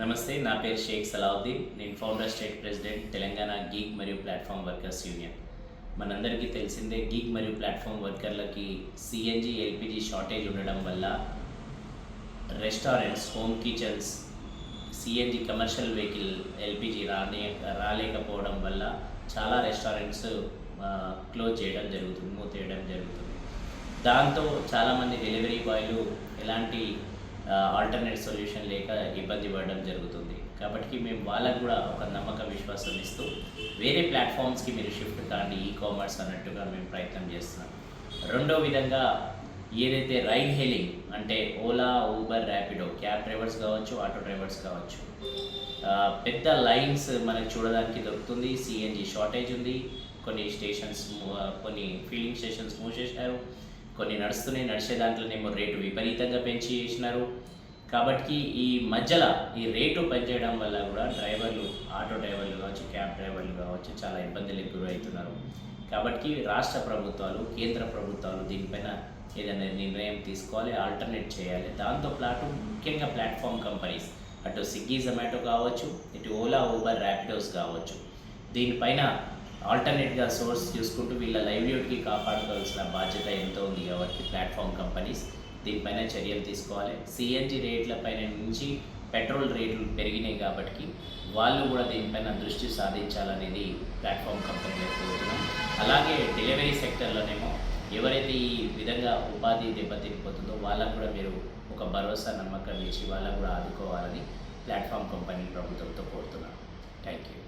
నమస్తే, నా పేరు షేక్ సలావుద్దీన్. నేను founder state president, Telangana gig మరియు ప్లాట్ఫామ్ వర్కర్స్ యూనియన్. మనందరికీ తెలిసిందే, గీగ్ మరియు ప్లాట్ఫామ్ వర్కర్లకి సిఎన్జి ఎల్పిజి షార్టేజ్ ఉండడం వల్ల restaurants, home kitchens, CNG commercial vehicle LPG రాలేకపోవడం వల్ల చాలా రెస్టారెంట్స్ క్లోజ్ చేయడం జరుగుతుంది, మూతేయడం జరుగుతుంది. దాంతో చాలామంది డెలివరీ బాయ్లు ఎలాంటి ఆల్టర్నేట్ సొల్యూషన్ లేక ఇబ్బంది పడడం జరుగుతుంది. కాబట్టి మేము వాళ్ళకు కూడా ఒక నమ్మక విశ్వాసం ఇస్తూ వేరే ప్లాట్ఫామ్స్కి మీరు షిఫ్ట్ కాండి, ఈ కామర్స్ అన్నట్టుగా మేము ప్రయత్నం చేస్తున్నాం. రెండో విధంగా ఏదైతే రైడ్ హెయిలింగ్ అంటే Ola, Uber, Rapido, cab drivers కావచ్చు, ఆటో డ్రైవర్స్ కావచ్చు, పెద్ద లైన్స్ మనకు చూడడానికి దొరుకుతుంది. సిఎన్జి షార్టేజ్ ఉంది. కొన్ని స్టేషన్స్, కొన్ని ఫిల్లింగ్ స్టేషన్స్ మూసేశారు, కొన్ని నడిచే దాంట్లోనేమో రేటు విపరీతంగా పెంచి చేసినారు. కాబట్టి ఈ మధ్యలో ఈ రేటు పెంచడం వల్ల కూడా డ్రైవర్లు, ఆటో డ్రైవర్లు కావచ్చు, క్యాబ్ డ్రైవర్లు కావచ్చు చాలా ఇబ్బందులకు గురవుతున్నారు. కాబట్టి రాష్ట్ర ప్రభుత్వాలు, కేంద్ర ప్రభుత్వాలు దీనిపైన ఏదైనా నిర్ణయం తీసుకోవాలి, ఆల్టర్నేట్ చేయాలి. దాంతోపాటు ముఖ్యంగా ప్లాట్ఫామ్ కంపెనీస్, అటు స్విగ్గీ, జొమాటో కావచ్చు, ఇటు ఓలా, ఊబర్, ర్యాపిడోస్ కావచ్చు, దీనిపైన ఆల్టర్నేట్గా సోర్స్ చూసుకుంటూ వీళ్ళ లైవ్లీహుడ్కి కాపాడుకోవాల్సిన బాధ్యత ఎంతో ఉంది. కాబట్టి ప్లాట్ఫామ్ కంపెనీస్ దీనిపైన చర్యలు తీసుకోవాలి. సిఎన్జి రేట్ల పైన నుంచి పెట్రోల్ రేట్లు పెరిగినాయి కాబట్టి వాళ్ళు కూడా దీనిపైన దృష్టి సాధించాలనేది ప్లాట్ఫామ్ కంపెనీలకు కోరుతున్నాం. అలాగే డెలివరీ సెక్టర్లోనేమో ఎవరైతే ఈ విధంగా ఉపాధి దెబ్బతినిపోతుందో వాళ్ళకు కూడా మీరు ఒక భరోసా, నమ్మకం ఇచ్చి వాళ్ళకు కూడా ఆదుకోవాలని ప్లాట్ఫామ్ కంపెనీ ప్రభుత్వంతో కోరుతున్నాం. Thank you.